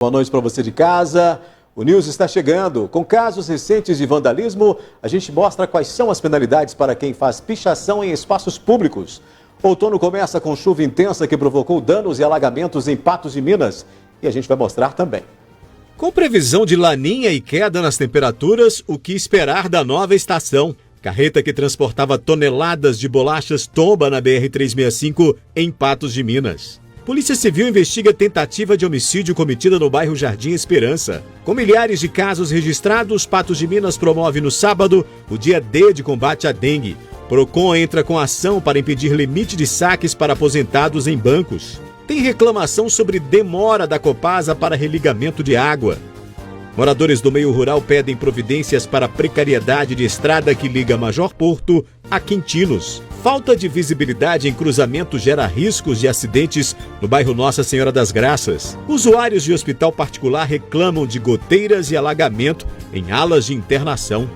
Boa noite para você de casa. O News está chegando. Com casos recentes de vandalismo, a gente mostra quais são as penalidades para quem faz pichação em espaços públicos. O outono começa com chuva intensa que provocou danos e alagamentos em Patos de Minas. E a gente vai mostrar também. Com previsão de laninha e queda nas temperaturas, o que esperar da nova estação? Carreta que transportava toneladas de bolachas tomba na BR-365 em Patos de Minas. Polícia Civil investiga tentativa de homicídio cometida no bairro Jardim Esperança. Com milhares de casos registrados, Patos de Minas promove no sábado o dia D de combate à dengue. Procon entra com ação para impedir limite de saques para aposentados em bancos. Tem reclamação sobre demora da Copasa para religamento de água. Moradores do meio rural pedem providências para a precariedade de estrada que liga Major Porto a Quintinos. Falta de visibilidade em cruzamento gera riscos de acidentes no bairro Nossa Senhora das Graças. Usuários de hospital particular reclamam de goteiras e alagamento em alas de internação.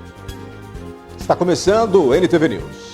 Está começando o NTV News.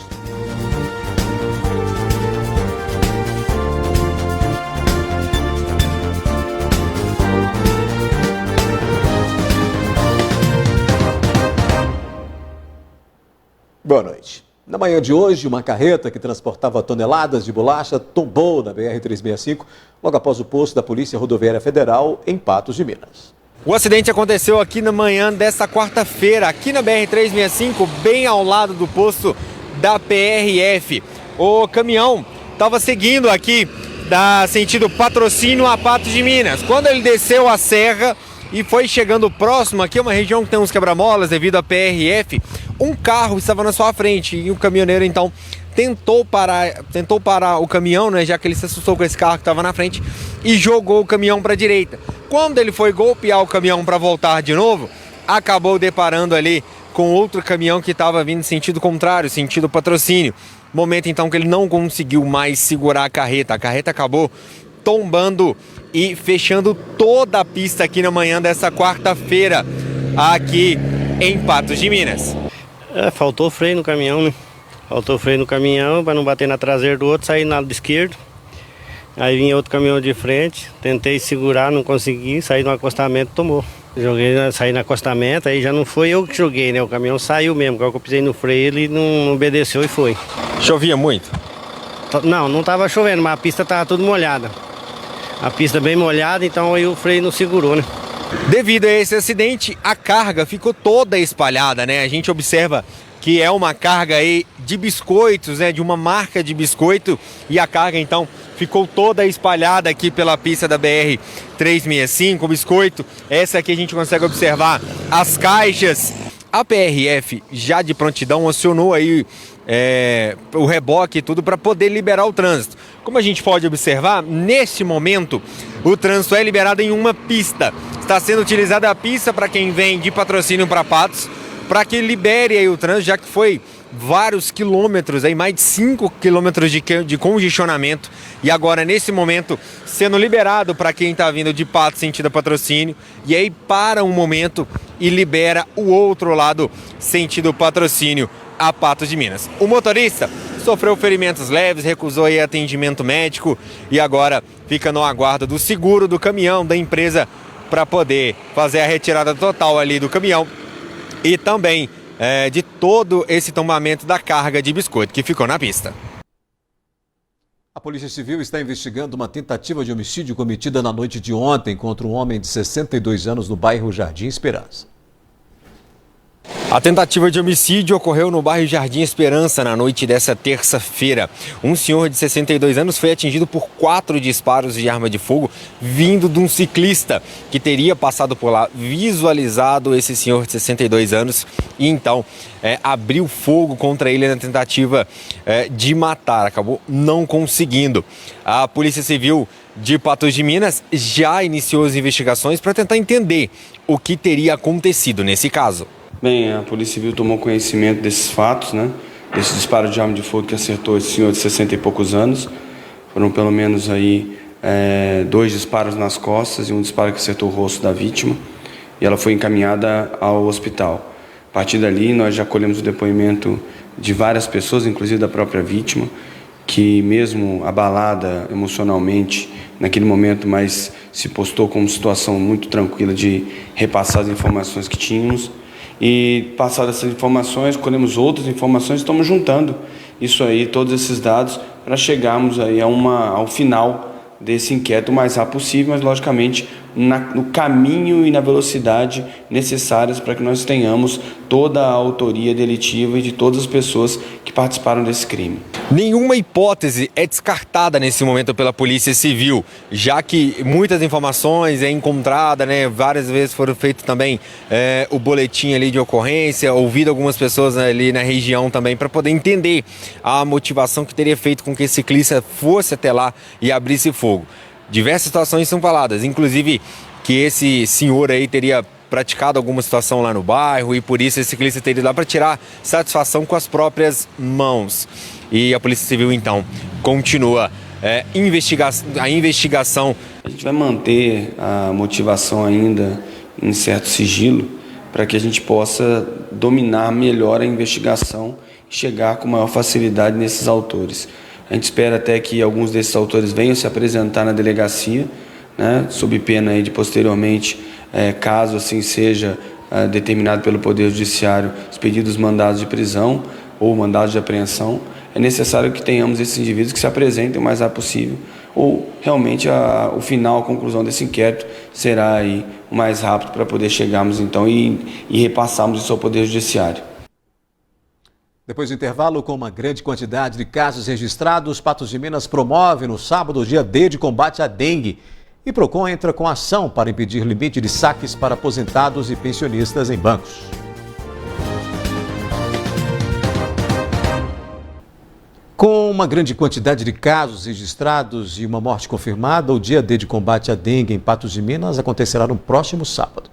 Boa noite. Na manhã de hoje, uma carreta que transportava toneladas de bolacha tombou na BR-365, logo após o posto da Polícia Rodoviária Federal em Patos de Minas. O acidente aconteceu aqui na manhã desta quarta-feira, aqui na BR-365, bem ao lado do posto da PRF. O caminhão estava seguindo aqui da sentido Patrocínio a Patos de Minas. Quando ele desceu a serra e foi chegando próximo, aqui é uma região que tem uns quebra-molas devido à PRF, um carro estava na sua frente e o caminhoneiro então tentou parar o caminhão, né, já que ele se assustou com esse carro que estava na frente e jogou o caminhão para a direita. Quando ele foi golpear o caminhão para voltar de novo, acabou deparando ali com outro caminhão que estava vindo em sentido contrário, sentido Patrocínio. Momento então que ele não conseguiu mais segurar a carreta acabou tombando e fechando toda a pista aqui na manhã dessa quarta-feira, aqui em Patos de Minas. Faltou freio no caminhão, né? Faltou freio no caminhão para não bater na traseira do outro, sair na lado esquerdo. Aí vinha outro caminhão de frente, tentei segurar, não consegui, saí no acostamento, tomou. Saí no acostamento, aí já não foi eu que joguei, né? O caminhão saiu mesmo, quando eu pisei no freio ele não obedeceu e foi. Chovia muito? Não estava chovendo, mas a pista estava toda molhada. A pista bem molhada, então aí o freio não segurou, né? Devido a esse acidente, a carga ficou toda espalhada, né? A gente observa que é uma carga aí de biscoitos, né? De uma marca de biscoito, e a carga então ficou toda espalhada aqui pela pista da BR-365, o biscoito. Essa aqui a gente consegue observar as caixas. A PRF, já de prontidão, acionou aí o reboque e tudo para poder liberar o trânsito. Como a gente pode observar, neste momento o trânsito é liberado em uma pista. Está sendo utilizada a pista para quem vem de Patrocínio para Patos, para que libere aí o trânsito, já que foi vários quilômetros, aí mais de 5 quilômetros de congestionamento, e agora nesse momento sendo liberado para quem está vindo de Patos sentido Patrocínio, e aí para um momento e libera o outro lado sentido Patrocínio a Patos de Minas. O motorista sofreu ferimentos leves, recusou aí atendimento médico e agora fica no aguardo do seguro do caminhão da empresa para poder fazer a retirada total ali do caminhão e também de todo esse tombamento da carga de biscoito que ficou na pista. A Polícia Civil está investigando uma tentativa de homicídio cometida na noite de ontem contra um homem de 62 anos no bairro Jardim Esperança. A tentativa de homicídio ocorreu no bairro Jardim Esperança na noite dessa terça-feira. Um senhor de 62 anos foi atingido por 4 disparos de arma de fogo vindo de um ciclista que teria passado por lá, visualizado esse senhor de 62 anos e então abriu fogo contra ele na tentativa de matar. Acabou não conseguindo. A Polícia Civil de Patos de Minas já iniciou as investigações para tentar entender o que teria acontecido nesse caso. Bem, a Polícia Civil tomou conhecimento desses fatos, né? Desse disparo de arma de fogo que acertou esse senhor de 60 e poucos anos. Foram pelo menos aí 2 disparos nas costas e um disparo que acertou o rosto da vítima. E ela foi encaminhada ao hospital. A partir dali, nós já colhemos o depoimento de várias pessoas, inclusive da própria vítima, que mesmo abalada emocionalmente naquele momento, mas se postou como situação muito tranquila de repassar as informações que tínhamos. E, passadas essas informações, colhemos outras informações, estamos juntando isso aí, todos esses dados, para chegarmos aí ao final desse inquérito o mais rápido possível, mas logicamente no caminho e na velocidade necessárias para que nós tenhamos toda a autoria delitiva e de todas as pessoas que participaram desse crime. Nenhuma hipótese é descartada nesse momento pela Polícia Civil, já que muitas informações é encontrada, né? Várias vezes foram feitos também o boletim ali de ocorrência, ouvido algumas pessoas ali na região também para poder entender a motivação que teria feito com que esse ciclista fosse até lá e abrisse fogo. Diversas situações são faladas, inclusive que esse senhor aí teria praticado alguma situação lá no bairro e por isso esse ciclista teria ido lá para tirar satisfação com as próprias mãos. E a Polícia Civil, então, continua a investigação. A gente vai manter a motivação ainda em certo sigilo para que a gente possa dominar melhor a investigação e chegar com maior facilidade nesses autores. A gente espera até que alguns desses autores venham se apresentar na delegacia, né, sob pena aí de posteriormente, caso assim seja determinado pelo Poder Judiciário, expedidos os mandados de prisão ou mandados de apreensão. É necessário que tenhamos esses indivíduos que se apresentem o mais rápido possível, ou realmente o final, a conclusão desse inquérito será aí o mais rápido para poder chegarmos então e repassarmos isso ao Poder Judiciário. Depois do intervalo, com uma grande quantidade de casos registrados, Patos de Minas promove no sábado o dia D de combate à dengue. E Procon entra com ação para impedir limite de saques para aposentados e pensionistas em bancos. Com uma grande quantidade de casos registrados e uma morte confirmada, o dia D de combate à dengue em Patos de Minas acontecerá no próximo sábado.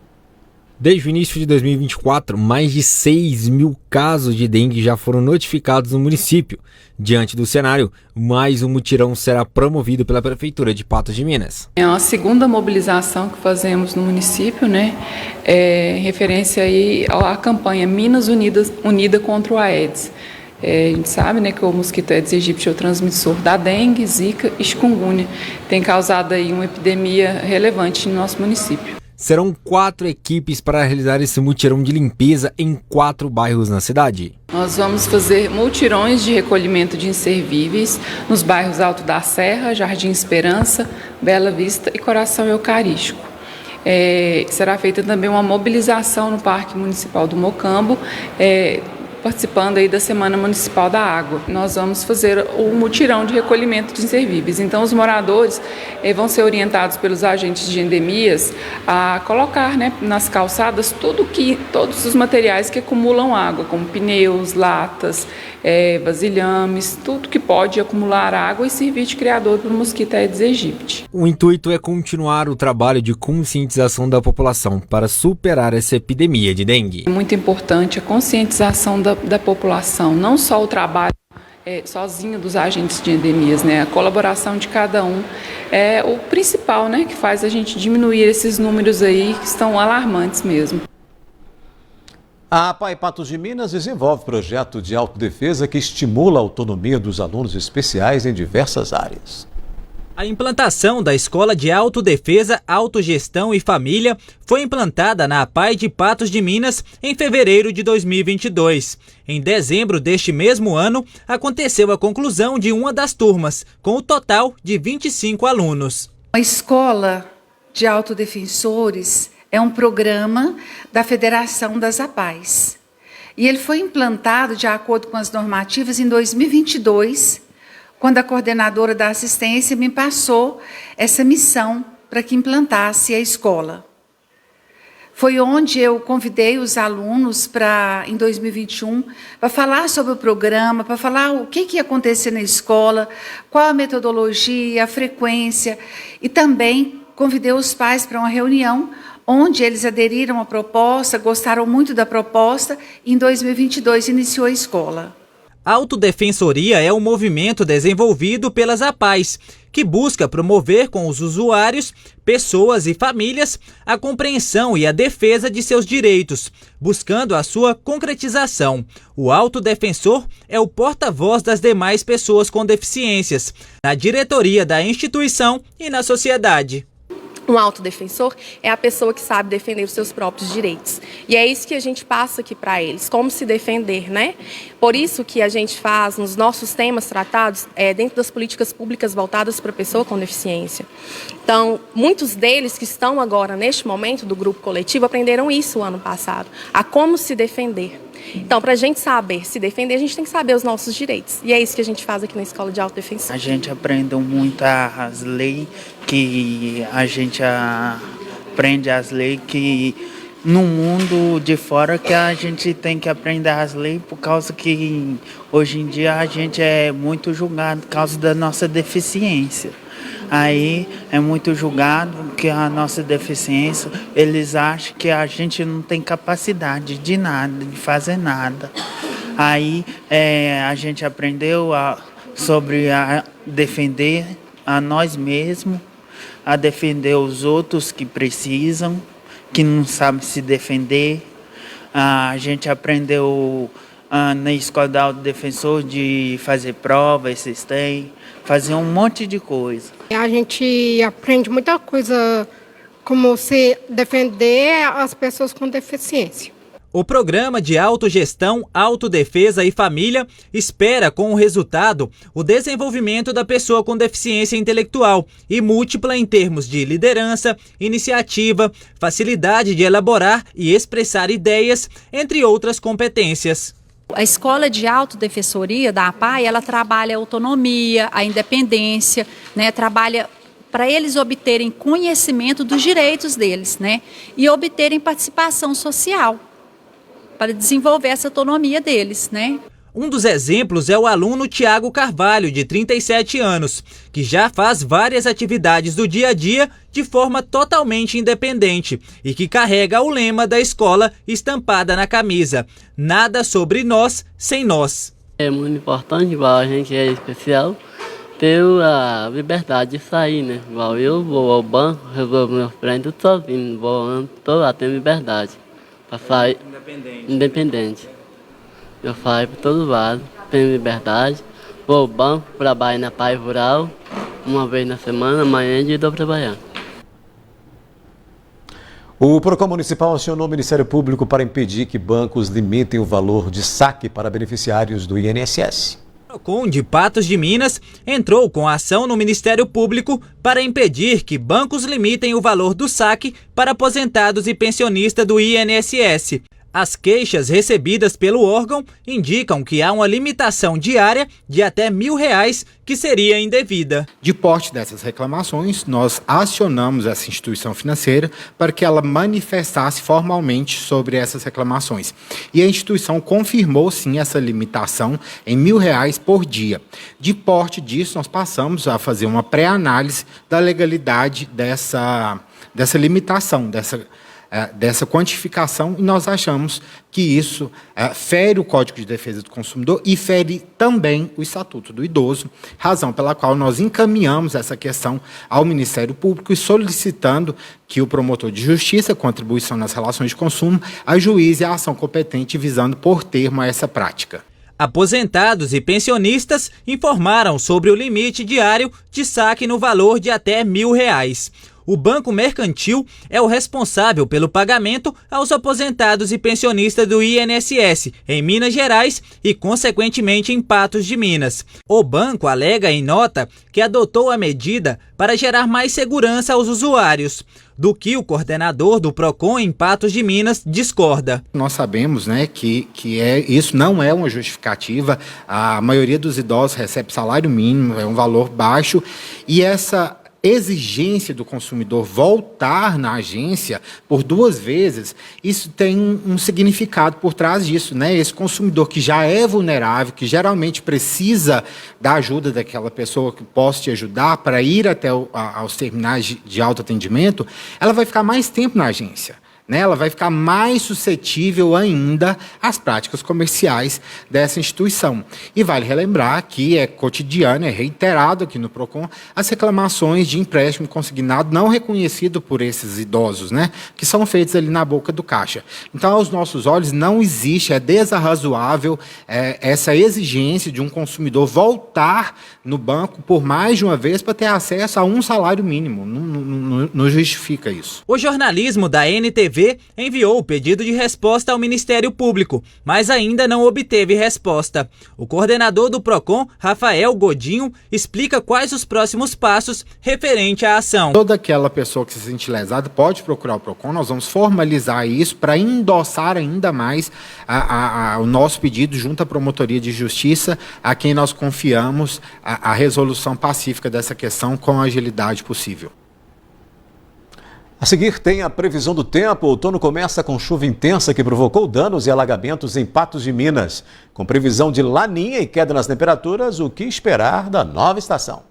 Desde o início de 2024, mais de 6.000 casos de dengue já foram notificados no município. Diante do cenário, mais um mutirão será promovido pela Prefeitura de Patos de Minas. É uma segunda mobilização que fazemos no município, né? Referência aí à campanha Minas Unida contra o Aedes. A gente sabe, né, que o mosquito Aedes aegypti é o transmissor da dengue, zika e chikungunya. Tem causado aí uma epidemia relevante no nosso município. Serão 4 equipes para realizar esse mutirão de limpeza em 4 bairros na cidade. Nós vamos fazer mutirões de recolhimento de inservíveis nos bairros Alto da Serra, Jardim Esperança, Bela Vista e Coração Eucarístico. Será feita também uma mobilização no Parque Municipal do Mocambo, participando aí da Semana Municipal da Água. Nós vamos fazer o mutirão de recolhimento de inservíveis. Então, os moradores vão ser orientados pelos agentes de endemias a colocar, né, nas calçadas todos os materiais que acumulam água, como pneus, latas, vasilhames, tudo que pode acumular água e servir de criador para o mosquito Aedes aegypti. O intuito é continuar o trabalho de conscientização da população para superar essa epidemia de dengue. É muito importante a conscientização da população, não só o trabalho sozinho dos agentes de endemias, né? A colaboração de cada um é o principal, né, que faz a gente diminuir esses números aí que estão alarmantes mesmo. A APAE Patos de Minas desenvolve projeto de autodefesa que estimula a autonomia dos alunos especiais em diversas áreas. A implantação da Escola de Autodefesa, Autogestão e Família foi implantada na APAE de Patos de Minas em fevereiro de 2022. Em dezembro deste mesmo ano, aconteceu a conclusão de uma das turmas, com o total de 25 alunos. A Escola de Autodefensores é um programa da Federação das APAES. E ele foi implantado de acordo com as normativas em 2022, quando a coordenadora da assistência me passou essa missão para que implantasse a escola. Foi onde eu convidei os alunos em 2021, para falar sobre o programa, para falar o que ia acontecer na escola, qual a metodologia, a frequência, e também convidei os pais para uma reunião onde eles aderiram à proposta, gostaram muito da proposta, e em 2022 iniciou a escola. A Autodefensoria é um movimento desenvolvido pelas APAES, que busca promover com os usuários, pessoas e famílias a compreensão e a defesa de seus direitos, buscando a sua concretização. O autodefensor é o porta-voz das demais pessoas com deficiências, na diretoria da instituição e na sociedade. Um autodefensor é a pessoa que sabe defender os seus próprios direitos. E é isso que a gente passa aqui para eles, como se defender, né? Por isso que a gente faz nos nossos temas tratados dentro das políticas públicas voltadas para a pessoa com deficiência. Então, muitos deles que estão agora, neste momento, do grupo coletivo, aprenderam isso o ano passado, a como se defender. Então, para a gente saber se defender, a gente tem que saber os nossos direitos. E é isso que a gente faz aqui na Escola de Autodefensor. A gente aprende muito as leis, que a gente aprende as leis que no mundo de fora que a gente tem que aprender as leis por causa que hoje em dia a gente é muito julgado por causa da nossa deficiência. Aí é muito julgado que a nossa deficiência, eles acham que a gente não tem capacidade de nada, de fazer nada. Aí a gente aprendeu sobre a defender a nós mesmos, a defender os outros que precisam, que não sabem se defender. A gente aprendeu na Escola de Autodefensor de fazer prova, esses têm, fazer um monte de coisa. A gente aprende muita coisa, como se defender as pessoas com deficiência. O programa de autogestão, autodefesa e família espera, com o resultado, o desenvolvimento da pessoa com deficiência intelectual e múltipla em termos de liderança, iniciativa, facilidade de elaborar e expressar ideias, entre outras competências. A Escola de Autodefensoria da APAE, ela trabalha a autonomia, a independência, né? Trabalha para eles obterem conhecimento dos direitos deles, né? E obterem participação social, para desenvolver essa autonomia deles, né? Um dos exemplos é o aluno Tiago Carvalho, de 37 anos, que já faz várias atividades do dia a dia de forma totalmente independente e que carrega o lema da escola estampada na camisa: nada sobre nós sem nós. É muito importante, igual a gente é especial, ter a liberdade de sair, né? Igual eu vou ao banco, resolvo meus treinos sozinho, vou lá, tenho liberdade para sair independente. Eu saio para todo lado, tenho liberdade, vou ao banco, trabalho na PAE Rural, uma vez na semana, amanhã de estou trabalhando. O PROCON Municipal acionou o Ministério Público para impedir que bancos limitem o valor de saque para beneficiários do INSS. O PROCON de Patos de Minas entrou com a ação no Ministério Público para impedir que bancos limitem o valor do saque para aposentados e pensionistas do INSS. As queixas recebidas pelo órgão indicam que há uma limitação diária de até R$1.000 que seria indevida. De porte dessas reclamações, nós acionamos essa instituição financeira para que ela manifestasse formalmente sobre essas reclamações. E a instituição confirmou, sim, essa limitação em R$1.000 por dia. De porte disso, nós passamos a fazer uma pré-análise da legalidade dessa limitação, dessa quantificação, e nós achamos que isso fere o Código de Defesa do Consumidor e fere também o Estatuto do Idoso, razão pela qual nós encaminhamos essa questão ao Ministério Público e solicitando que o promotor de justiça, contribuição nas relações de consumo, ajuize a ação competente visando por termo a essa prática. Aposentados e pensionistas informaram sobre o limite diário de saque no valor de até R$1.000. O Banco Mercantil é o responsável pelo pagamento aos aposentados e pensionistas do INSS em Minas Gerais e, consequentemente, em Patos de Minas. O banco alega em nota que adotou a medida para gerar mais segurança aos usuários, do que o coordenador do PROCON em Patos de Minas discorda. Nós sabemos, né, que isso não é uma justificativa. A maioria dos idosos recebe salário mínimo, é um valor baixo, e essa exigência do consumidor voltar na agência por 2 vezes, isso tem um significado por trás disso, né? Esse consumidor que já é vulnerável, que geralmente precisa da ajuda daquela pessoa que possa te ajudar para ir até aos terminais de autoatendimento, ela vai ficar mais tempo na agência. né? Ela vai ficar mais suscetível ainda às práticas comerciais dessa instituição. E vale relembrar que é cotidiano, é reiterado aqui no PROCON, as reclamações de empréstimo consignado não reconhecido por esses idosos, né? Que são feitos ali na boca do caixa. Então, aos nossos olhos, não existe, é desarrazoável essa exigência de um consumidor voltar no banco por mais de uma vez para ter acesso a um salário mínimo. Não justifica isso. O jornalismo da NTV enviou o pedido de resposta ao Ministério Público, mas ainda não obteve resposta. O coordenador do PROCON, Rafael Godinho, explica quais os próximos passos referente à ação. Toda aquela pessoa que se sente lesada pode procurar o PROCON, nós vamos formalizar isso para endossar ainda mais o nosso pedido junto à Promotoria de Justiça, a quem nós confiamos a resolução pacífica dessa questão com a agilidade possível. A seguir tem a previsão do tempo. O outono começa com chuva intensa que provocou danos e alagamentos em Patos de Minas. Com previsão de laninha e queda nas temperaturas, o que esperar da nova estação?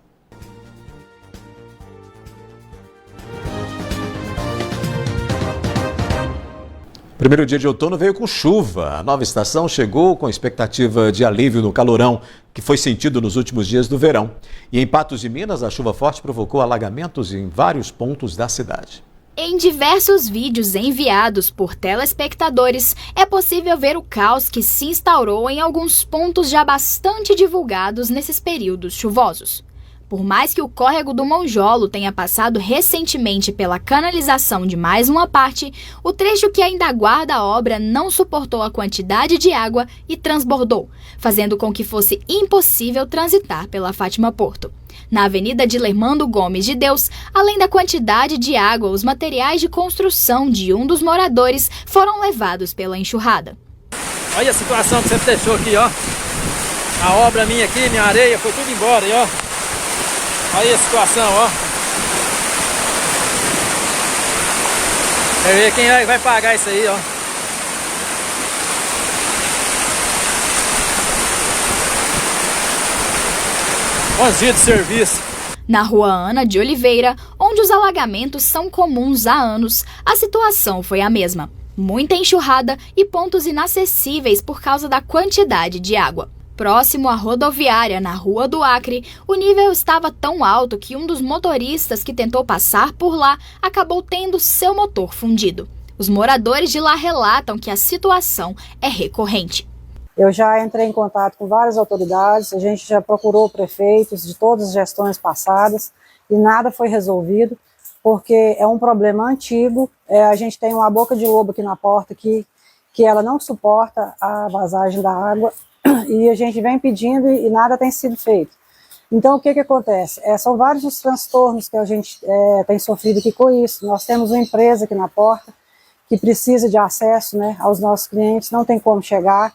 Primeiro dia de outono veio com chuva. A nova estação chegou com expectativa de alívio no calorão que foi sentido nos últimos dias do verão. E em Patos de Minas, a chuva forte provocou alagamentos em vários pontos da cidade. Em diversos vídeos enviados por telespectadores, é possível ver o caos que se instaurou em alguns pontos já bastante divulgados nesses períodos chuvosos. Por mais que o córrego do Monjolo tenha passado recentemente pela canalização de mais uma parte, o trecho que ainda aguarda a obra não suportou a quantidade de água e transbordou, fazendo com que fosse impossível transitar pela Fátima Porto. Na Avenida Dilermando Gomes de Deus, além da quantidade de água, os materiais de construção de um dos moradores foram levados pela enxurrada. Olha a situação que você deixou aqui, ó. A obra minha aqui, minha areia, foi tudo embora, ó. Olha a situação, ó. Quer ver quem vai pagar isso aí, ó. 11 dias de serviço. Na Rua Ana de Oliveira, onde os alagamentos são comuns há anos, a situação foi a mesma. Muita enxurrada e pontos inacessíveis por causa da quantidade de água. Próximo à rodoviária, na Rua do Acre, o nível estava tão alto que um dos motoristas que tentou passar por lá acabou tendo seu motor fundido. Os moradores de lá relatam que a situação é recorrente. Eu já entrei em contato com várias autoridades, a gente já procurou prefeitos de todas as gestões passadas e nada foi resolvido, porque é um problema antigo. A gente tem uma boca de lobo aqui na porta que ela não suporta a vazagem da água e a gente vem pedindo e nada tem sido feito. Então, o que acontece? São vários os transtornos que a gente tem sofrido aqui com isso. Nós temos uma empresa aqui na porta que precisa de acesso, né, aos nossos clientes, não tem como chegar.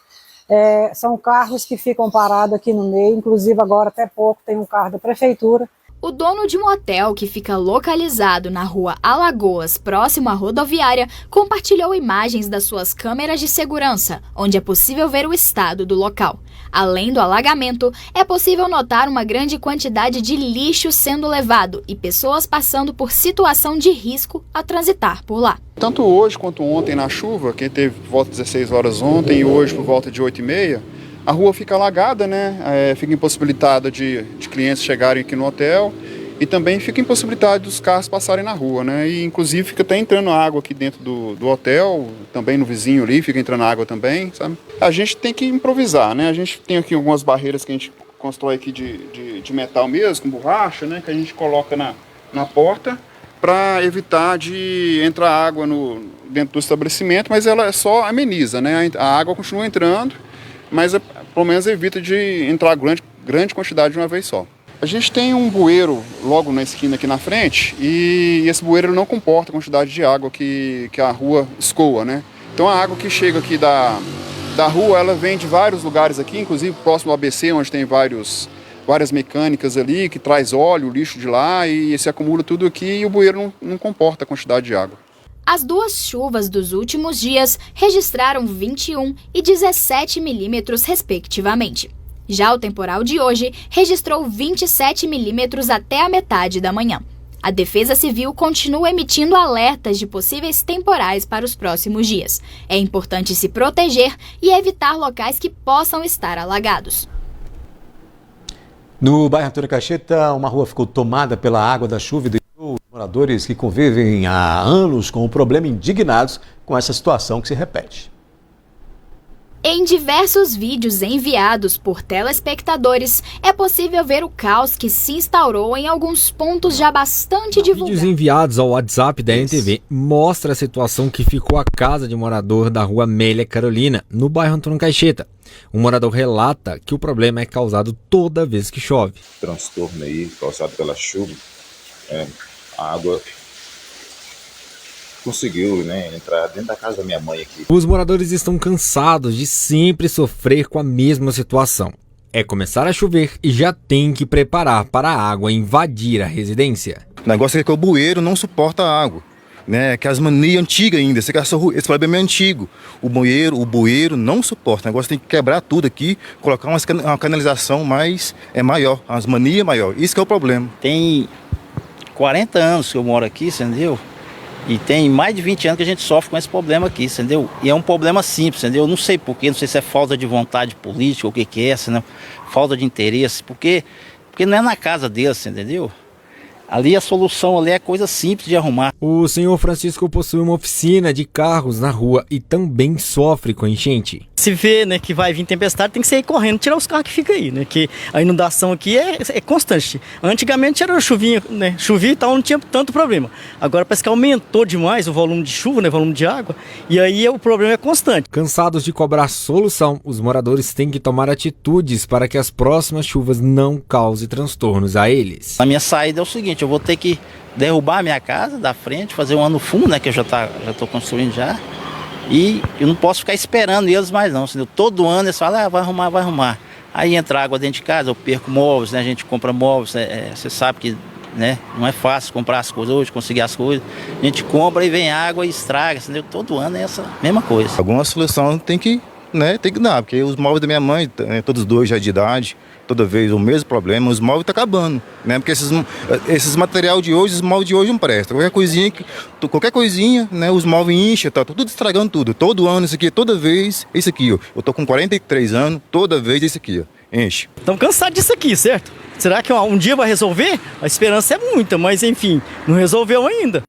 São carros que ficam parados aqui no meio, inclusive agora até pouco tem um carro da prefeitura. O dono de um hotel que fica localizado na Rua Alagoas, próximo à rodoviária, compartilhou imagens das suas câmeras de segurança, onde é possível ver o estado do local. Além do alagamento, é possível notar uma grande quantidade de lixo sendo levado e pessoas passando por situação de risco a transitar por lá. Tanto hoje quanto ontem na chuva, que teve por volta de 16 horas ontem e hoje por volta de 8h30, a rua fica alagada, né? Fica impossibilitada de clientes chegarem aqui no hotel e também fica impossibilitada dos carros passarem na rua, né? E inclusive fica até entrando água aqui dentro do hotel, também no vizinho ali fica entrando água também, sabe? A gente tem que improvisar, né? A gente tem aqui algumas barreiras que a gente constrói aqui de metal mesmo, com borracha, né? Que a gente coloca na porta para evitar de entrar água dentro do estabelecimento, mas ela só ameniza, né? A água continua entrando, mas pelo menos evita de entrar grande quantidade de uma vez só. A gente tem um bueiro logo na esquina aqui na frente e esse bueiro não comporta a quantidade de água que a rua escoa, né? Então a água que chega aqui da rua, ela vem de vários lugares aqui, inclusive próximo ao ABC, onde tem várias mecânicas ali, que traz óleo, lixo de lá e se acumula tudo aqui e o bueiro não comporta a quantidade de água. As duas chuvas dos últimos dias registraram 21 e 17 milímetros, respectivamente. Já o temporal de hoje registrou 27 milímetros até a metade da manhã. A Defesa Civil continua emitindo alertas de possíveis temporais para os próximos dias. É importante se proteger e evitar locais que possam estar alagados. No bairro Antônio Caixeta, uma rua ficou tomada pela água da chuva e deixou os moradores que convivem há anos com o problema indignados com essa situação que se repete. Em diversos vídeos enviados por telespectadores, é possível ver o caos que se instaurou em alguns pontos já bastante divulgados. Vídeos enviados ao WhatsApp da NTV mostram a situação que ficou a casa de morador da rua Amélia Carolina, no bairro Antônio Caixeta. O morador relata que o problema é causado toda vez que chove. Transtorno aí causado pela chuva, a água conseguiu, entrar dentro da casa da minha mãe aqui. Os moradores estão cansados de sempre sofrer com a mesma situação. É começar a chover e já tem que preparar para a água invadir a residência. O negócio é que o bueiro não suporta a água, que as manias antigas ainda, esse problema é antigo. O bueiro não suporta, o negócio tem que quebrar tudo aqui, colocar uma canalização maior, as manias maior, isso que é o problema. Tem 40 anos que eu moro aqui, entendeu? E tem mais de 20 anos que a gente sofre com esse problema aqui, entendeu? E é um problema simples, entendeu? Eu não sei porquê, não sei se é falta de vontade política ou o que é, entendeu? Falta de interesse, porque não é na casa deles, entendeu? Ali a solução ali é coisa simples de arrumar. O senhor Francisco possui uma oficina de carros na rua e também sofre com enchente. Se vê, que vai vir tempestade, tem que sair correndo, tirar os carros que ficam aí, que a inundação aqui é constante. Antigamente era chuvinha, chovia e tal, não tinha tanto problema. Agora parece que aumentou demais o volume de chuva, o volume de água, e aí o problema é constante. Cansados de cobrar solução, os moradores têm que tomar atitudes para que as próximas chuvas não causem transtornos a eles. A minha saída é o seguinte, eu vou ter que derrubar a minha casa da frente, fazer um ano fundo, que eu já estou construindo já. E eu não posso ficar esperando eles mais não, entendeu? Todo ano eles falam, vai arrumar. Aí entra água dentro de casa, eu perco móveis, a gente compra móveis, você sabe que não é fácil comprar as coisas hoje, conseguir as coisas. A gente compra e vem água e estraga, entendeu? Todo ano é essa mesma coisa. Alguma solução tem que dar, porque os móveis da minha mãe, todos dois já de idade, toda vez o mesmo problema, os móveis estão acabando, porque esses material de hoje, os móveis de hoje não prestam. Qualquer coisinha, os móveis enchem, tá tudo estragando tudo. Todo ano isso aqui, toda vez, isso aqui, ó. Eu tô com 43 anos, toda vez isso aqui, ó, enche. Estamos cansados disso aqui, certo? Será que um dia vai resolver? A esperança é muita, mas enfim, não resolveu ainda.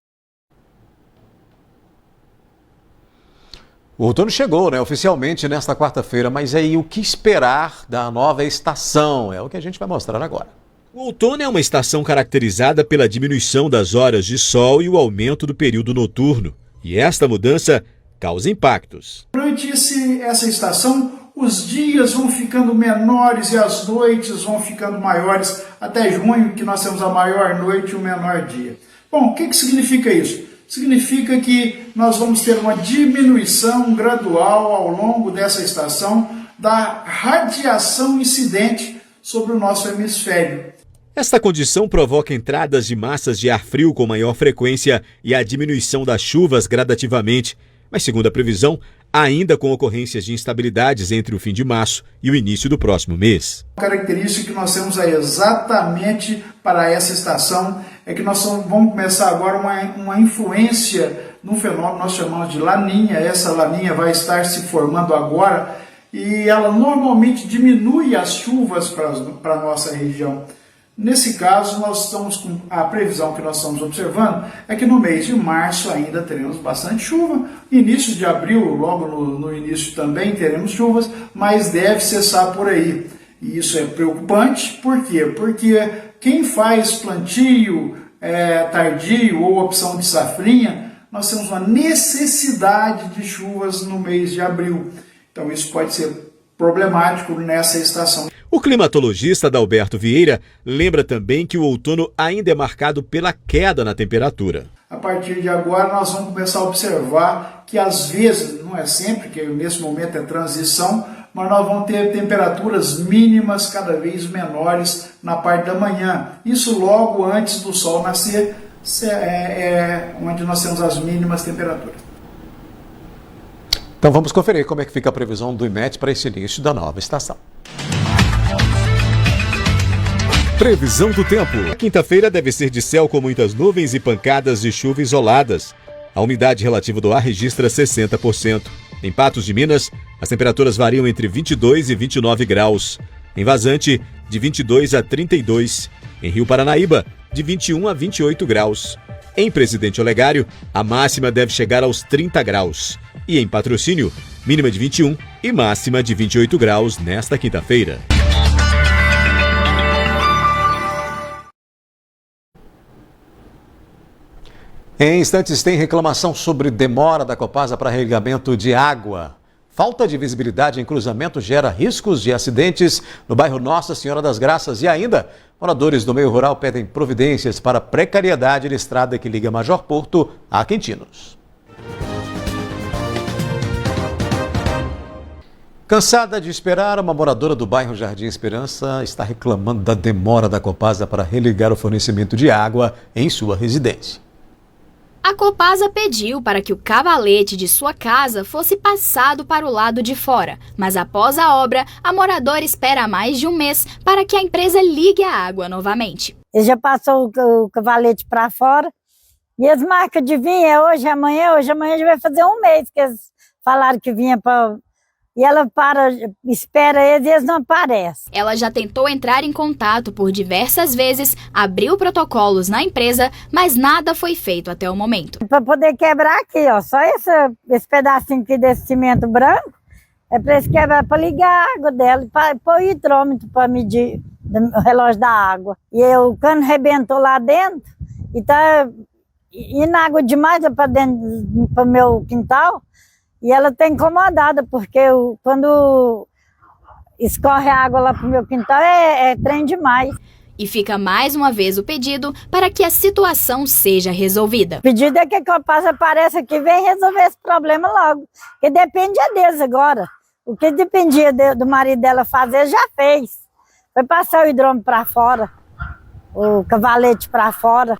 O outono chegou, oficialmente nesta quarta-feira, mas aí o que esperar da nova estação? É o que a gente vai mostrar agora. O outono é uma estação caracterizada pela diminuição das horas de sol e o aumento do período noturno. E esta mudança causa impactos. Durante essa estação, os dias vão ficando menores e as noites vão ficando maiores, até junho, que nós temos a maior noite e o menor dia. Bom, o que significa isso? Significa que nós vamos ter uma diminuição gradual ao longo dessa estação da radiação incidente sobre o nosso hemisfério. Esta condição provoca entradas de massas de ar frio com maior frequência e a diminuição das chuvas gradativamente, mas segundo a previsão, ainda com ocorrências de instabilidades entre o fim de março e o início do próximo mês. A característica que nós temos aí exatamente para essa estação é que nós vamos começar agora uma influência num fenômeno que nós chamamos de laninha. Essa laninha vai estar se formando agora e ela normalmente diminui as chuvas para a nossa região. Nesse caso, nós estamos com a previsão que nós estamos observando é que no mês de março ainda teremos bastante chuva, início de abril, logo no início também teremos chuvas, mas deve cessar por aí. E isso é preocupante, por quê? Porque quem faz plantio tardio ou opção de safrinha, nós temos uma necessidade de chuvas no mês de abril. Então isso pode ser problemático nessa estação. O climatologista Adalberto Vieira lembra também que o outono ainda é marcado pela queda na temperatura. A partir de agora nós vamos começar a observar que às vezes, não é sempre, que nesse momento é transição, mas nós vamos ter temperaturas mínimas cada vez menores na parte da manhã. Isso logo antes do sol nascer, onde nós temos as mínimas temperaturas. Então vamos conferir como é que fica a previsão do IMET para esse início da nova estação. Previsão do tempo. Quinta-feira deve ser de céu com muitas nuvens e pancadas de chuva isoladas. A umidade relativa do ar registra 60%. Em Patos de Minas, as temperaturas variam entre 22 e 29 graus. Em Vazante, de 22 a 32. Em Rio Paranaíba, de 21 a 28 graus. Em Presidente Olegário, a máxima deve chegar aos 30 graus. E em Patrocínio, mínima de 21 e máxima de 28 graus nesta quinta-feira. Em instantes tem reclamação sobre demora da Copasa para regamento de água. Falta de visibilidade em cruzamento gera riscos de acidentes no bairro Nossa Senhora das Graças. E ainda, moradores do meio rural pedem providências para a precariedade da estrada que liga Major Porto a Quintinos. Cansada de esperar, uma moradora do bairro Jardim Esperança está reclamando da demora da Copasa para religar o fornecimento de água em sua residência. A Copasa pediu para que o cavalete de sua casa fosse passado para o lado de fora, mas após a obra, a moradora espera mais de um mês para que a empresa ligue a água novamente. Ele já passou o cavalete para fora e eles marcam de vir, hoje, amanhã já vai fazer um mês que eles falaram que vinha para... E ela espera eles e eles não aparecem. Ela já tentou entrar em contato por diversas vezes, abriu protocolos na empresa, mas nada foi feito até o momento. Para poder quebrar aqui, ó, só esse pedacinho aqui desse cimento branco, é para eles quebrar, para ligar a água dela, para pôr o hidrômetro para medir o relógio da água. E o cano rebentou lá dentro e está indo água demais para dentro, para o meu quintal. E ela está incomodada, porque quando escorre a água lá para o meu quintal é trem demais. E fica mais uma vez o pedido para que a situação seja resolvida. O pedido é que a Copasa apareça aqui e venha resolver esse problema logo, que depende deles agora. O que dependia do marido dela fazer, já fez. Foi passar o hidrômetro para fora, o cavalete para fora.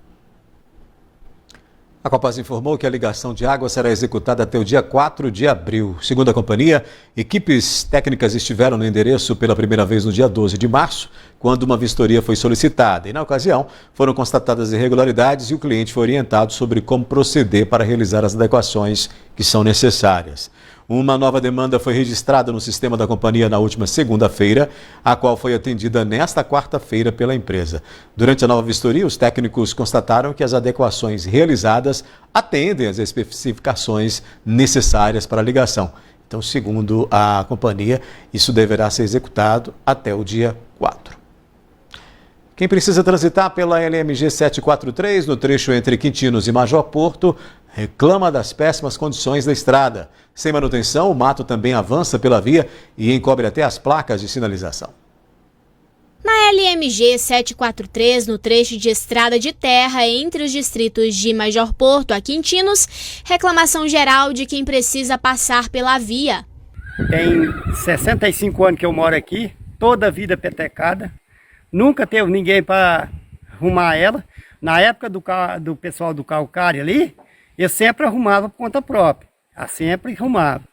A Copasa informou que a ligação de água será executada até o dia 4 de abril. Segundo a companhia, equipes técnicas estiveram no endereço pela primeira vez no dia 12 de março, quando uma vistoria foi solicitada. E na ocasião, foram constatadas irregularidades e o cliente foi orientado sobre como proceder para realizar as adequações que são necessárias. Uma nova demanda foi registrada no sistema da companhia na última segunda-feira, a qual foi atendida nesta quarta-feira pela empresa. Durante a nova vistoria, os técnicos constataram que as adequações realizadas atendem às especificações necessárias para a ligação. Então, segundo a companhia, isso deverá ser executado até o dia 4. Quem precisa transitar pela LMG 743 no trecho entre Quintinos e Major Porto reclama das péssimas condições da estrada. Sem manutenção, o mato também avança pela via e encobre até as placas de sinalização. Na LMG 743, no trecho de estrada de terra entre os distritos de Major Porto a Quintinos, reclamação geral de quem precisa passar pela via. Tem 65 anos que eu moro aqui, toda a vida petecada. Nunca teve ninguém para arrumar ela. Na época do pessoal do calcário ali, eu sempre arrumava por conta própria. Eu sempre arrumava.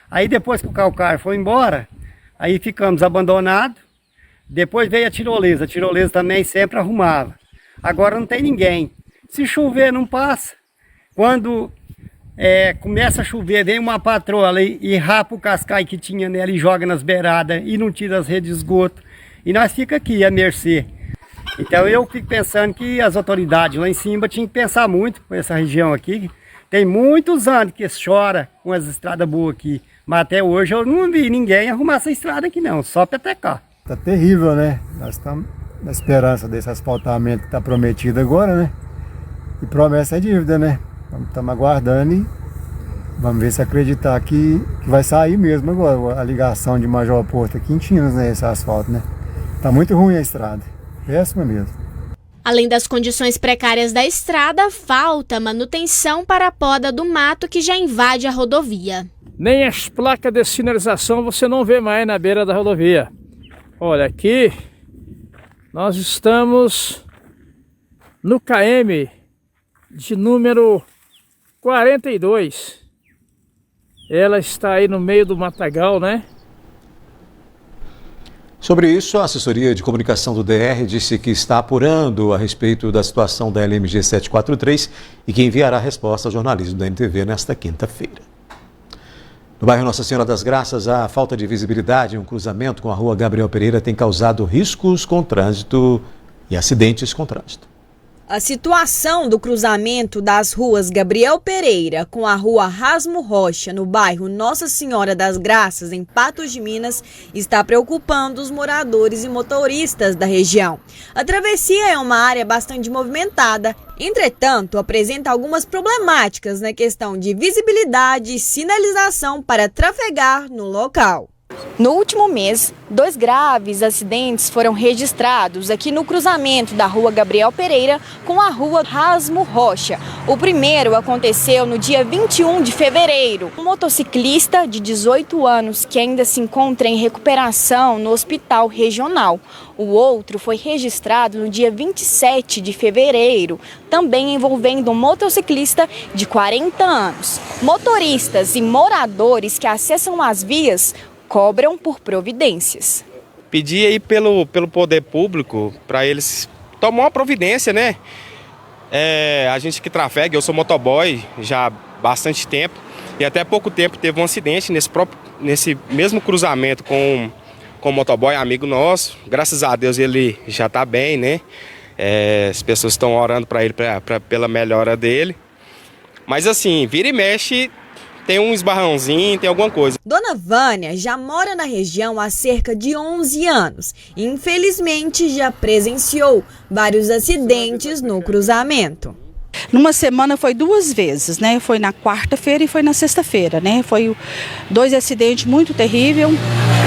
Aí depois que o calcário foi embora, aí ficamos abandonados. Depois veio a tirolesa também sempre arrumava. Agora não tem ninguém. Se chover não passa. Quando começa a chover, vem uma patroa ali e rapa o cascai que tinha nela e joga nas beiradas e não tira as redes de esgoto. E nós fica aqui à mercê. Então eu fico pensando que as autoridades lá em cima tinham que pensar muito com essa região aqui. Tem muitos anos que chora com as estradas boas aqui. Mas até hoje eu não vi ninguém arrumar essa estrada aqui não, só petecar. Tá terrível, né? Nós estamos na esperança desse asfaltamento que está prometido agora, né? E promessa é dívida, né? Estamos aguardando e vamos ver se acreditar que vai sair mesmo agora a ligação de Major Porto a Quintinos, né? Esse asfalto, né? Tá muito ruim a estrada, péssima mesmo. Além das condições precárias da estrada, falta manutenção para a poda do mato que já invade a rodovia. Nem as placas de sinalização você não vê mais na beira da rodovia. Olha, aqui nós estamos no KM de número 42. Ela está aí no meio do matagal, né? Sobre isso, a assessoria de comunicação do DR disse que está apurando a respeito da situação da LMG 743 e que enviará resposta ao jornalismo da NTV nesta quinta-feira. No bairro Nossa Senhora das Graças, a falta de visibilidade em um cruzamento com a rua Gabriel Pereira tem causado riscos com trânsito e acidentes com trânsito. A situação do cruzamento das ruas Gabriel Pereira com a rua Rasmo Rocha, no bairro Nossa Senhora das Graças, em Patos de Minas, está preocupando os moradores e motoristas da região. A travessia é uma área bastante movimentada, entretanto, apresenta algumas problemáticas na questão de visibilidade e sinalização para trafegar no local. No último mês, 2 graves acidentes foram registrados aqui no cruzamento da rua Gabriel Pereira com a rua Rasmo Rocha. O primeiro aconteceu no dia 21 de fevereiro. Um motociclista de 18 anos que ainda se encontra em recuperação no hospital regional. O outro foi registrado no dia 27 de fevereiro, também envolvendo um motociclista de 40 anos. Motoristas e moradores que acessam as vias cobram por providências. Pedir aí pelo poder público para eles tomar uma providência, né? A gente que trafega, eu sou motoboy já há bastante tempo e até pouco tempo teve um acidente nesse mesmo cruzamento com um motoboy, amigo nosso. Graças a Deus ele já está bem, né? As pessoas estão orando para ele pela melhora dele. Mas assim, vira e mexe, tem um esbarrãozinho, tem alguma coisa. Dona Vânia já mora na região há cerca de 11 anos e infelizmente já presenciou vários acidentes no cruzamento. Numa semana foi 2 vezes, né? Foi na quarta-feira e foi na sexta-feira, né? Foi 2 acidentes muito terríveis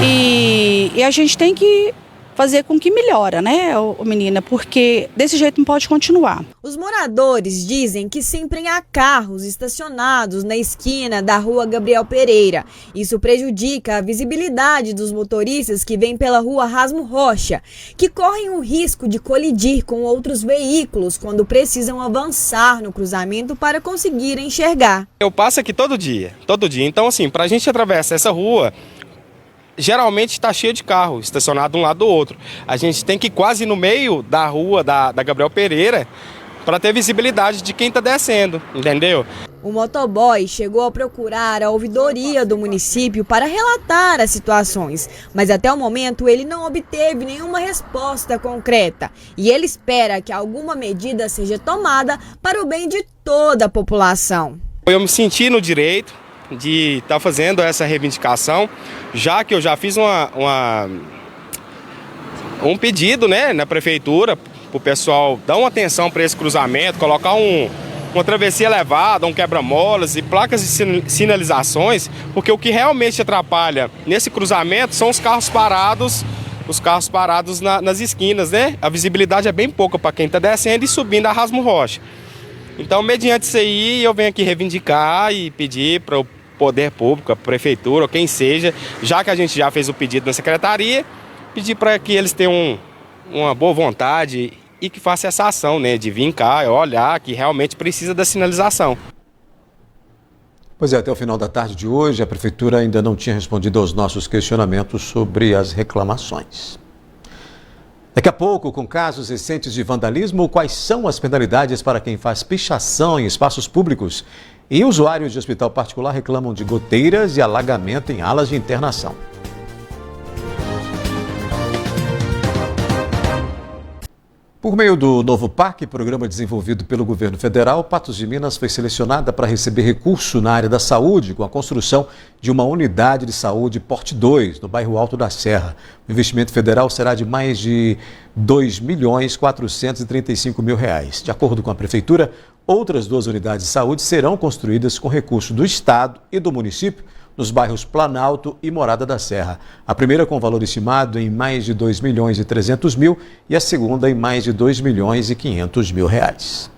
e a gente tem que fazer com que melhora, né, menina, porque desse jeito não pode continuar. Os moradores dizem que sempre há carros estacionados na esquina da rua Gabriel Pereira. Isso prejudica a visibilidade dos motoristas que vêm pela rua Rasmo Rocha, que correm o risco de colidir com outros veículos quando precisam avançar no cruzamento para conseguir enxergar. Eu passo aqui todo dia. Então, assim, para a gente atravessar essa rua, geralmente está cheio de carro, estacionado um lado do outro. A gente tem que ir quase no meio da rua da Gabriel Pereira para ter visibilidade de quem está descendo, entendeu? O motoboy chegou a procurar a ouvidoria do município para relatar as situações, mas até o momento ele não obteve nenhuma resposta concreta e ele espera que alguma medida seja tomada para o bem de toda a população. Eu me senti no direito de estar fazendo essa reivindicação, já que eu já fiz um pedido, né, na prefeitura para o pessoal dar uma atenção para esse cruzamento, colocar uma travessia elevada, um quebra-molas e placas de sinalizações, porque o que realmente atrapalha nesse cruzamento são os carros parados nas esquinas, né? A visibilidade é bem pouca para quem está descendo e subindo a Rasmo Rocha. Então, mediante isso aí, eu venho aqui reivindicar e pedir para o poder público, a prefeitura, ou quem seja, já que a gente já fez o pedido na secretaria, pedir para que eles tenham uma boa vontade e que façam essa ação, né, de vir cá, olhar que realmente precisa da sinalização. Pois é, até o final da tarde de hoje, a prefeitura ainda não tinha respondido aos nossos questionamentos sobre as reclamações. Daqui a pouco, com casos recentes de vandalismo, quais são as penalidades para quem faz pichação em espaços públicos? E usuários de hospital particular reclamam de goteiras e alagamento em alas de internação. Por meio do Novo Parque, programa desenvolvido pelo governo federal, Patos de Minas foi selecionada para receber recurso na área da saúde com a construção de uma unidade de saúde Porte 2, no bairro Alto da Serra. O investimento federal será de mais de R$ 2.435.000. De acordo com a prefeitura, outras 2 unidades de saúde serão construídas com recurso do Estado e do município nos bairros Planalto e Morada da Serra. A primeira com valor estimado em mais de R$ 2.300.000 e a segunda em mais de R$ 2.500.000.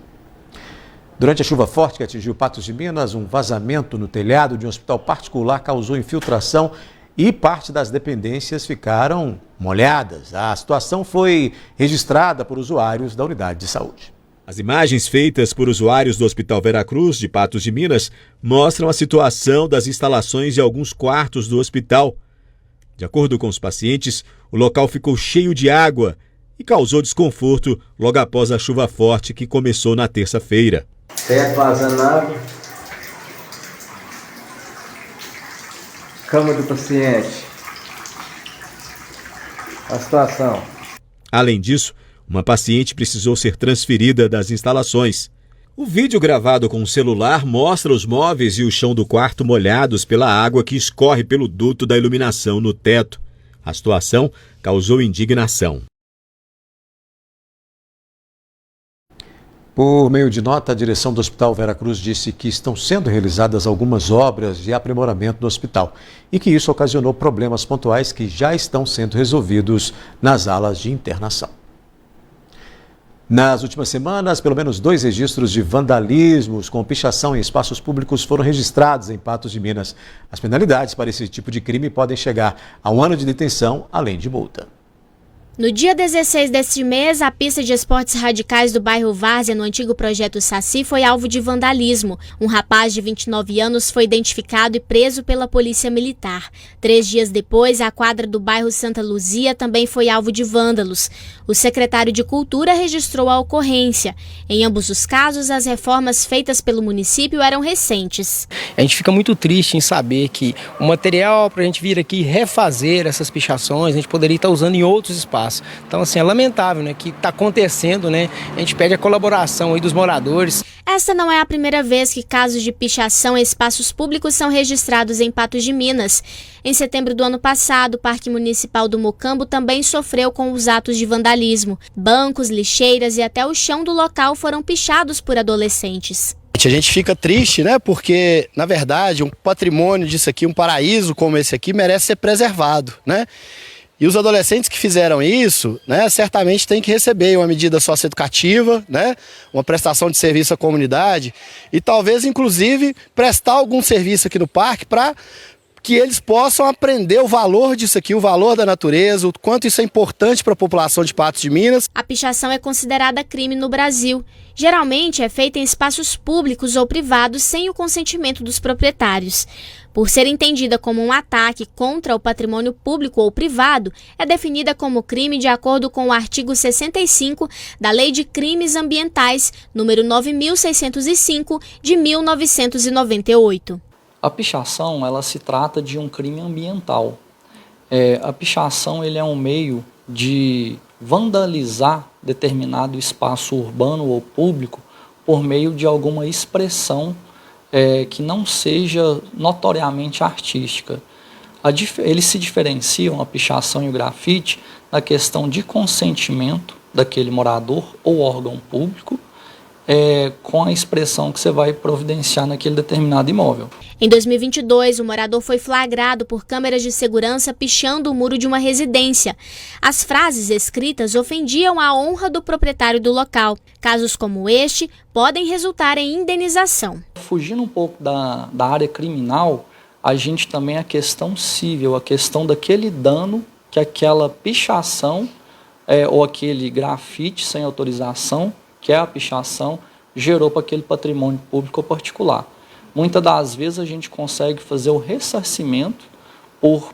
Durante a chuva forte que atingiu Patos de Minas, um vazamento no telhado de um hospital particular causou infiltração e parte das dependências ficaram molhadas. A situação foi registrada por usuários da unidade de saúde. As imagens feitas por usuários do Hospital Veracruz de Patos de Minas mostram a situação das instalações de alguns quartos do hospital. De acordo com os pacientes, o local ficou cheio de água e causou desconforto logo após a chuva forte que começou na terça-feira. Teto vazando água. Cama do paciente. A situação. Além disso, uma paciente precisou ser transferida das instalações. O vídeo gravado com o celular mostra os móveis e o chão do quarto molhados pela água que escorre pelo duto da iluminação no teto. A situação causou indignação. Por meio de nota, a direção do Hospital Veracruz disse que estão sendo realizadas algumas obras de aprimoramento do hospital e que isso ocasionou problemas pontuais que já estão sendo resolvidos nas alas de internação. Nas últimas semanas, pelo menos 2 registros de vandalismos com pichação em espaços públicos foram registrados em Patos de Minas. As penalidades para esse tipo de crime podem chegar a 1 ano de detenção, além de multa. No dia 16 deste mês, a pista de esportes radicais do bairro Várzea, no antigo projeto Saci, foi alvo de vandalismo. Um rapaz de 29 anos foi identificado e preso pela polícia militar. 3 dias depois, a quadra do bairro Santa Luzia também foi alvo de vândalos. O secretário de Cultura registrou a ocorrência. Em ambos os casos, as reformas feitas pelo município eram recentes. A gente fica muito triste em saber que o material para a gente vir aqui refazer essas pichações, a gente poderia estar usando em outros espaços. Então, assim, é lamentável, né, que está acontecendo, né? A gente pede a colaboração aí dos moradores. Esta não é a primeira vez que casos de pichação em espaços públicos são registrados em Patos de Minas. Em setembro do ano passado, o Parque Municipal do Mocambo também sofreu com os atos de vandalismo. Bancos, lixeiras e até o chão do local foram pichados por adolescentes. A gente fica triste, né? Porque, na verdade, um patrimônio disso aqui, um paraíso como esse aqui, merece ser preservado, né? E os adolescentes que fizeram isso, né, certamente têm que receber uma medida socioeducativa, né, uma prestação de serviço à comunidade e talvez, inclusive, prestar algum serviço aqui no parque para que eles possam aprender o valor disso aqui, o valor da natureza, o quanto isso é importante para a população de Patos de Minas. A pichação é considerada crime no Brasil. Geralmente é feita em espaços públicos ou privados sem o consentimento dos proprietários. Por ser entendida como um ataque contra o patrimônio público ou privado, é definida como crime de acordo com o artigo 65 da Lei de Crimes Ambientais, número 9.605, de 1998. A pichação, ela se trata de um crime ambiental. A pichação, ele é um meio de vandalizar determinado espaço urbano ou público por meio de alguma expressão que não seja notoriamente artística. Eles se diferenciam, a pichação e o grafite, na questão de consentimento daquele morador ou órgão público com a expressão que você vai providenciar naquele determinado imóvel. Em 2022, o morador foi flagrado por câmeras de segurança pichando o muro de uma residência. As frases escritas ofendiam a honra do proprietário do local. Casos como este podem resultar em indenização. Fugindo um pouco da área criminal, a gente também a questão civil, a questão daquele dano que aquela pichação ou aquele grafite sem autorização, que é a pichação, gerou para aquele patrimônio público ou particular. Muitas das vezes a gente consegue fazer o ressarcimento por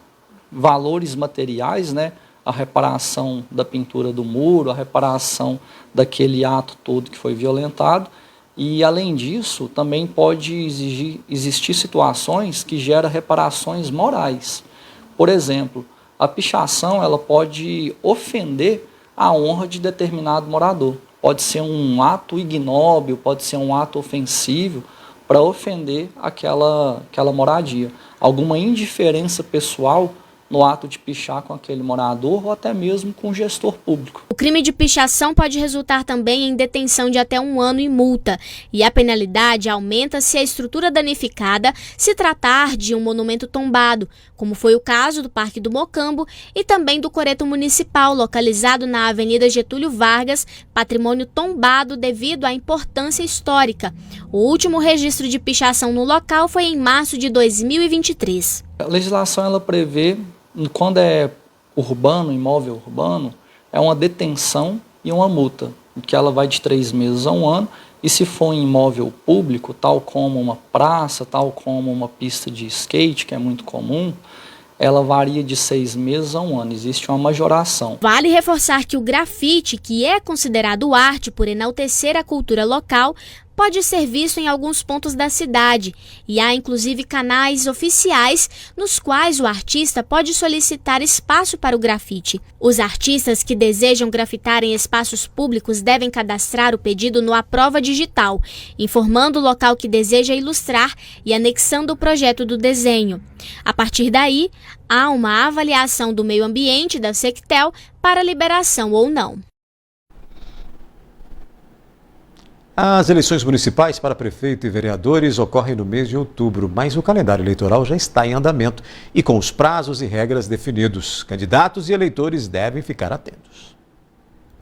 valores materiais, né? A reparação da pintura do muro, a reparação daquele ato todo que foi violentado. E, além disso, também pode existir situações que geram reparações morais. Por exemplo, a pichação ela pode ofender a honra de determinado morador. Pode ser um ato ignóbil, pode ser um ato ofensivo para ofender aquela moradia. Alguma indiferença pessoal no ato de pichar com aquele morador ou até mesmo com o gestor público. O crime de pichação pode resultar também em detenção de até 1 ano e multa. E a penalidade aumenta se a estrutura danificada se tratar de um monumento tombado, como foi o caso do Parque do Mocambo e também do Coreto Municipal, localizado na Avenida Getúlio Vargas, patrimônio tombado devido à importância histórica. O último registro de pichação no local foi em março de 2023. A legislação ela prevê, quando é urbano, imóvel urbano, é uma detenção e uma multa, que ela vai de 3 meses a 1 ano, e se for em imóvel público, tal como uma praça, tal como uma pista de skate, que é muito comum, ela varia de 6 meses a 1 ano, existe uma majoração. Vale reforçar que o grafite, que é considerado arte por enaltecer a cultura local, pode ser visto em alguns pontos da cidade e há inclusive canais oficiais nos quais o artista pode solicitar espaço para o grafite. Os artistas que desejam grafitar em espaços públicos devem cadastrar o pedido no Aprova Digital, informando o local que deseja ilustrar e anexando o projeto do desenho. A partir daí, há uma avaliação do meio ambiente da Sectel para liberação ou não. As eleições municipais para prefeito e vereadores ocorrem no mês de outubro, mas o calendário eleitoral já está em andamento e com os prazos e regras definidos. Candidatos e eleitores devem ficar atentos.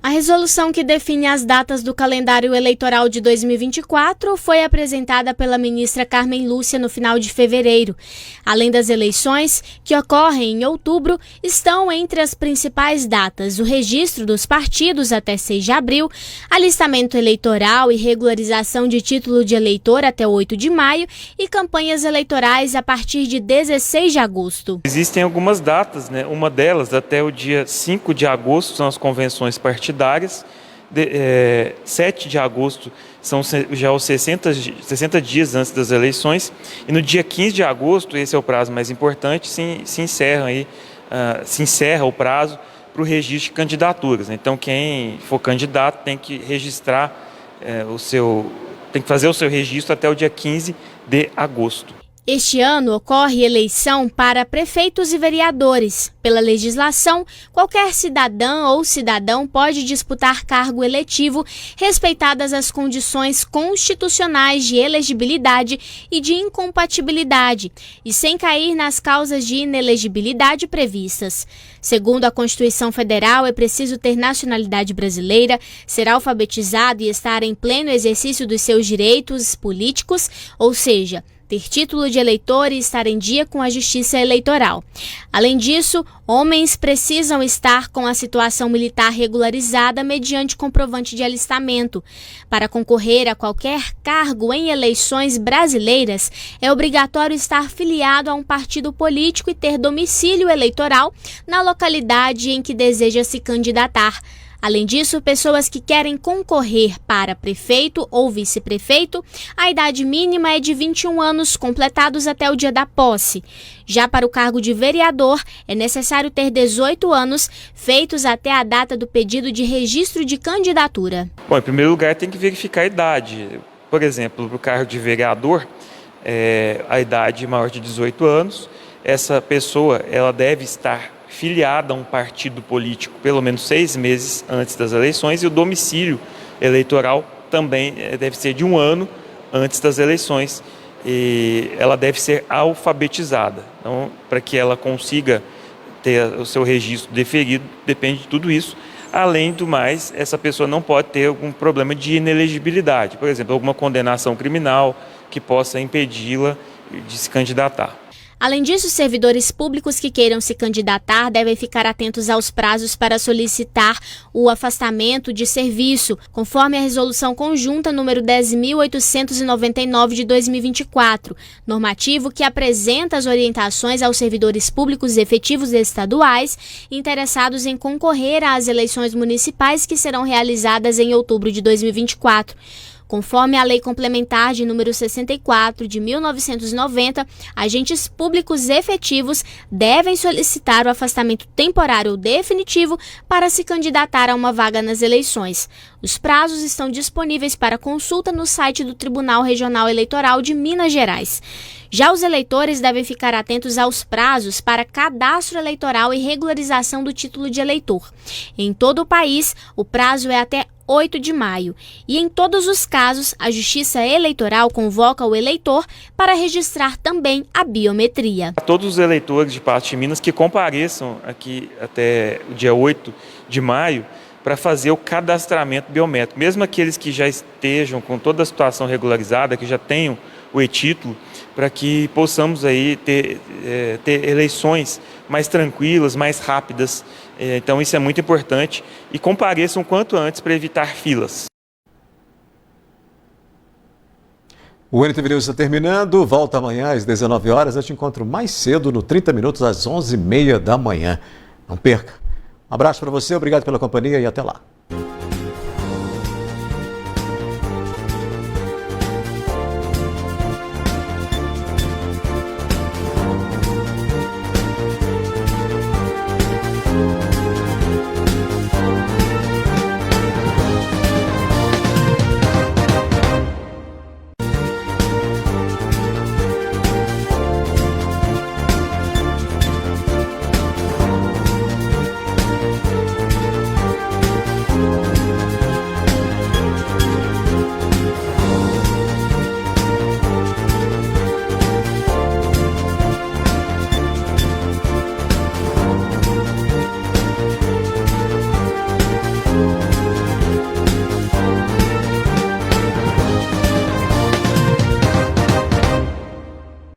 A resolução que define as datas do calendário eleitoral de 2024 foi apresentada pela ministra Carmen Lúcia no final de fevereiro. Além das eleições, que ocorrem em outubro, estão entre as principais datas o registro dos partidos até 6 de abril, alistamento eleitoral e regularização de título de eleitor até 8 de maio e campanhas eleitorais a partir de 16 de agosto. Existem algumas datas, né? Uma delas até o dia 5 de agosto são as convenções partidárias. 7 de agosto são já os 60 dias antes das eleições e no dia 15 de agosto, esse é o prazo mais importante, se encerra o prazo para o registro de candidaturas. Então quem for candidato tem que registrar tem que fazer o seu registro até o dia 15 de agosto. Este ano ocorre eleição para prefeitos e vereadores. Pela legislação, qualquer cidadã ou cidadão pode disputar cargo eletivo, respeitadas as condições constitucionais de elegibilidade e de incompatibilidade, e sem cair nas causas de inelegibilidade previstas. Segundo a Constituição Federal, é preciso ter nacionalidade brasileira, ser alfabetizado e estar em pleno exercício dos seus direitos políticos, ou seja, ter título de eleitor e estar em dia com a Justiça Eleitoral. Além disso, homens precisam estar com a situação militar regularizada mediante comprovante de alistamento. Para concorrer a qualquer cargo em eleições brasileiras, é obrigatório estar filiado a um partido político e ter domicílio eleitoral na localidade em que deseja se candidatar. Além disso, pessoas que querem concorrer para prefeito ou vice-prefeito, a idade mínima é de 21 anos completados até o dia da posse. Já para o cargo de vereador, é necessário ter 18 anos, feitos até a data do pedido de registro de candidatura. Bom, em primeiro lugar, tem que verificar a idade. Por exemplo, para o cargo de vereador, a idade maior de 18 anos, essa pessoa ela deve estar filiada a um partido político pelo menos 6 meses antes das eleições e o domicílio eleitoral também deve ser de 1 ano antes das eleições e ela deve ser alfabetizada. Então, para que ela consiga ter o seu registro deferido, depende de tudo isso. Além do mais, essa pessoa não pode ter algum problema de inelegibilidade, por exemplo, alguma condenação criminal que possa impedi-la de se candidatar. Além disso, servidores públicos que queiram se candidatar devem ficar atentos aos prazos para solicitar o afastamento de serviço, conforme a Resolução Conjunta número 10.899 de 2024, normativo que apresenta as orientações aos servidores públicos efetivos estaduais interessados em concorrer às eleições municipais que serão realizadas em outubro de 2024. Conforme a Lei Complementar de número 64 de 1990, agentes públicos efetivos devem solicitar o afastamento temporário ou definitivo para se candidatar a uma vaga nas eleições. Os prazos estão disponíveis para consulta no site do Tribunal Regional Eleitoral de Minas Gerais. Já os eleitores devem ficar atentos aos prazos para cadastro eleitoral e regularização do título de eleitor. Em todo o país, o prazo é até 8 de maio. E em todos os casos, a Justiça Eleitoral convoca o eleitor para registrar também a biometria. A todos os eleitores de Patos de Minas que compareçam aqui até o dia 8 de maio para fazer o cadastramento biométrico. Mesmo aqueles que já estejam com toda a situação regularizada, que já tenham o e-título, para que possamos aí ter eleições mais tranquilas, mais rápidas. Então isso é muito importante e compareçam quanto antes para evitar filas. O NTV News está terminando, volta amanhã às 19 horas. Eu te encontro mais cedo no 30 Minutos às 11h30 da manhã. Não perca. Um abraço para você, obrigado pela companhia e até lá.